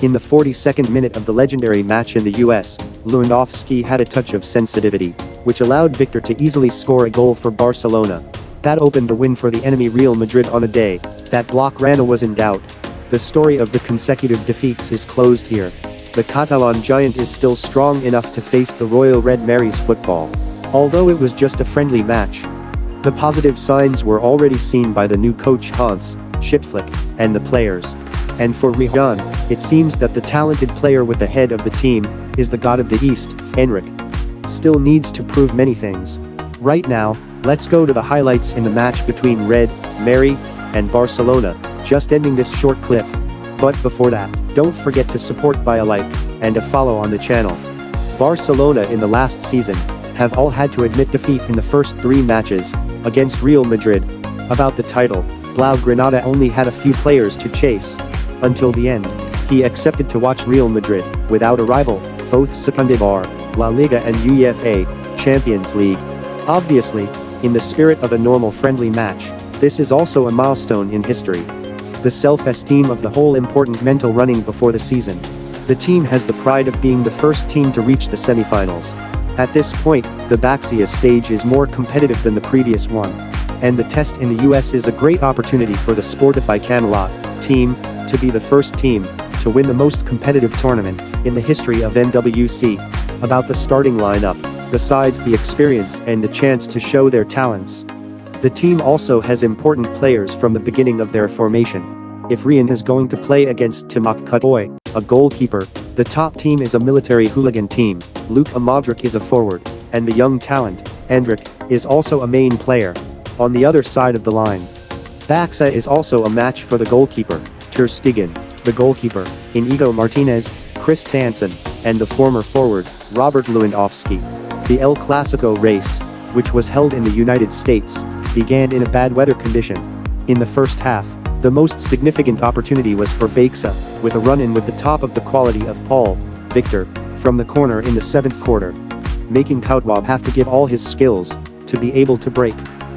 In the 42nd minute of the legendary match in the US, Lewandowski had a touch of sensitivity, which allowed Victor to easily score a goal for Barcelona. That opened the win for the enemy Real Madrid on a day that Blaugrana was in doubt. The story of the consecutive defeats is closed here. The Catalan giant is still strong enough to face the Royal Red Mary's football. Although it was just a friendly match, the positive signs were already seen by the new coach Hans Schipflick and the players. And for Rijon, it seems that the talented player with the head of the team is the god of the East, Enric. Still needs to prove many things. Right now, let's go to the highlights in the match between Red Mary and Barcelona, just ending this short clip. But before that, don't forget to support by a like and a follow on the channel. Barcelona in the last season have all had to admit defeat in the first 3 matches against Real Madrid. About the title, Blaugrana only had a few players to chase. Until the end, he accepted to watch Real Madrid without a rival, both Secundabar, La Liga and UEFA Champions League. Obviously, in the spirit of a normal friendly match, this is also a milestone in history. The self-esteem of the whole important mental running before the season. The team has the pride of being the first team to reach the semifinals. At this point, the Baxia stage is more competitive than the previous one. And the test in the US is a great opportunity for the Sportify Canalot team to be the first team to win the most competitive tournament in the history of MWC. About the starting lineup, besides the experience and the chance to show their talents, the team also has important players from the beginning of their formation. If Rian is going to play against Timak Kutoy, a goalkeeper, the top team is a military hooligan team, Luka Modric is a forward, and the young talent, Endrick, is also a main player. On the other side of the line, Baxa is also a match for the goalkeeper, Ter Stegen, the goalkeeper, Inigo Martinez, Chris Tansen, and the former forward, Robert Lewandowski. The El Clasico race, which was held in the United States, began in a bad weather condition. In the first half, the most significant opportunity was for Baxa, with a run-in with the top of the quality of Paul Victor from the corner in the 7th quarter, making Koutwab have to give all his skills to be able to break.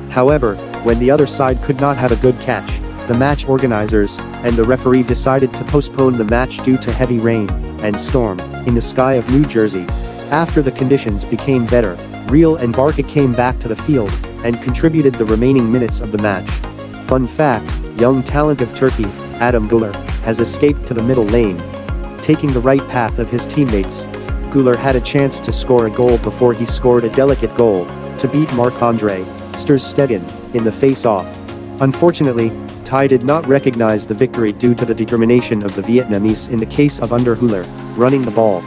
However, when the other side could not have a good catch, the match organizers and the referee decided to postpone the match due to heavy rain and storm in the sky of New Jersey. After the conditions became better, Real and Barca came back to the field and contributed the remaining minutes of the match. Fun fact, young talent of Turkey, Adam Güler, has escaped to the middle lane, taking the right path of his teammates. Güler had a chance to score a goal before he scored a delicate goal to beat Marc-Andre ter Stegen in the face-off. Unfortunately, Thai did not recognize the victory due to the determination of the Vietnamese in the case of under Güler running the ball.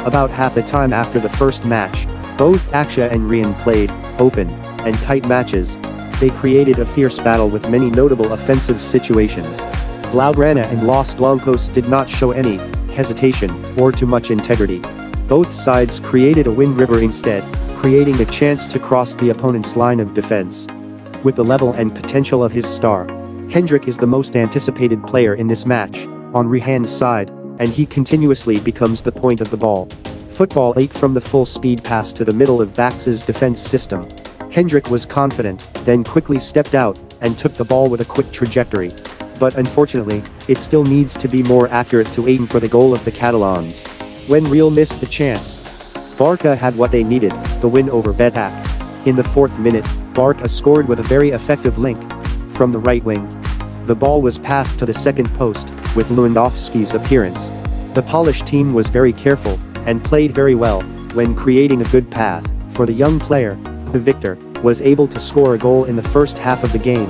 About half a time after the first match, both Aksha and Rian played open and tight matches. They created a fierce battle with many notable offensive situations. Blaugrana and Los Blancos did not show any hesitation or too much integrity. Both sides created a wind river instead, creating a chance to cross the opponent's line of defense. With the level and potential of his star, Hendrik is the most anticipated player in this match, on Rihan's side, and he continuously becomes the point of the ball. Football 8 from the full-speed pass to the middle of Bax's defense system. Hendrik was confident, then quickly stepped out, and took the ball with a quick trajectory. But unfortunately, it still needs to be more accurate to aim for the goal of the Catalans. When Real missed the chance, Barca had what they needed, the win over Betak. In the 4th minute, Barca scored with a very effective link from the right wing. The ball was passed to the second post, with Lewandowski's appearance. The Polish team was very careful, and played very well, when creating a good path for the young player, who Victor was able to score a goal in the first half of the game.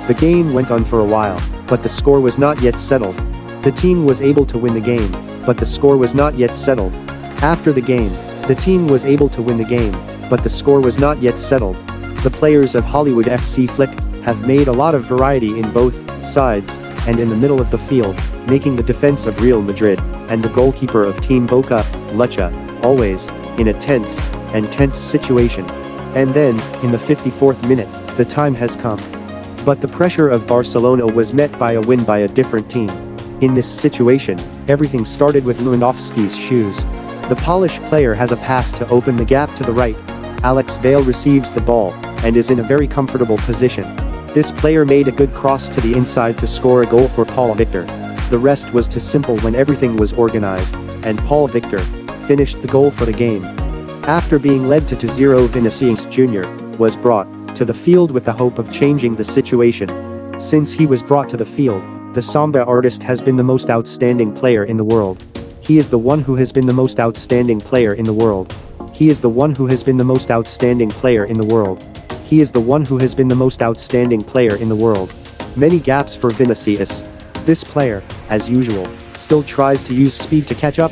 The game went on for a while, but the score was not yet settled. The team was able to win the game, but the score was not yet settled. After the game, the team was able to win the game, but the score was not yet settled. The players of Hollywood FC Flick have made a lot of variety in both sides, and in the middle of the field, making the defense of Real Madrid, and the goalkeeper of Team Boca, Lucha, always in a tense situation. And then, in the 54th minute, the time has come. But the pressure of Barcelona was met by a win by a different team. In this situation, everything started with Lewandowski's shoes. The Polish player has a pass to open the gap to the right. Alex Vale receives the ball, and is in a very comfortable position. This player made a good cross to the inside to score a goal for Paul Victor. The rest was too simple when everything was organized, and Paul Victor finished the goal for the game. After being led to 2-0, Vinicius Jr. was brought to the field with the hope of changing the situation. Since he was brought to the field, the Samba artist has been the most outstanding player in the world. He is the one who has been the most outstanding player in the world. He is the one who has been the most outstanding player in the world. He is the one who has been the most outstanding player in the world. Many gaps for Vinicius. This player, as usual, still tries to use speed to catch up.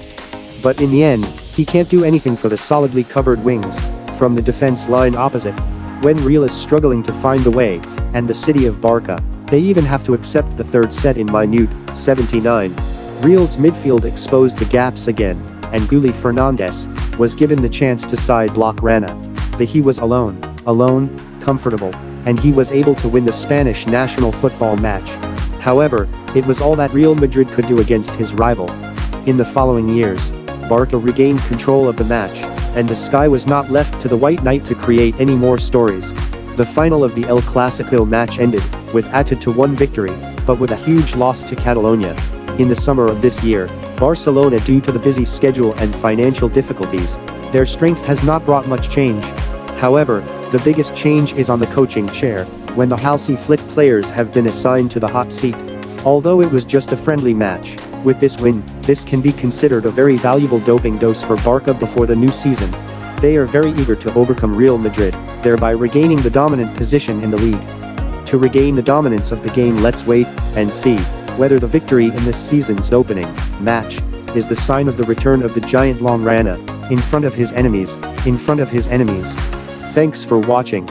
But in the end, he can't do anything for the solidly covered wings from the defense line opposite. When Real is struggling to find the way, and the city of Barca, they even have to accept the third set in minute 79. Real's midfield exposed the gaps again, and Gulli Fernandes was given the chance to side block Rana. But he was alone, comfortable, and he was able to win the Spanish national football match. However, it was all that Real Madrid could do against his rival. In the following years, Barca regained control of the match, and the sky was not left to the White Knight to create any more stories. The final of the El Clasico match ended with a 2-1 victory, but with a huge loss to Catalonia. In the summer of this year, Barcelona, due to the busy schedule and financial difficulties, their strength has not brought much change. However, the biggest change is on the coaching chair, when the Hansi Flick players have been assigned to the hot seat. Although it was just a friendly match, with this win, this can be considered a very valuable doping dose for Barca before the new season. They are very eager to overcome Real Madrid, thereby regaining the dominant position in the league. To regain the dominance of the game, let's wait and see whether the victory in this season's opening match is the sign of the return of the giant Long Rana in front of his enemies. Thanks for watching.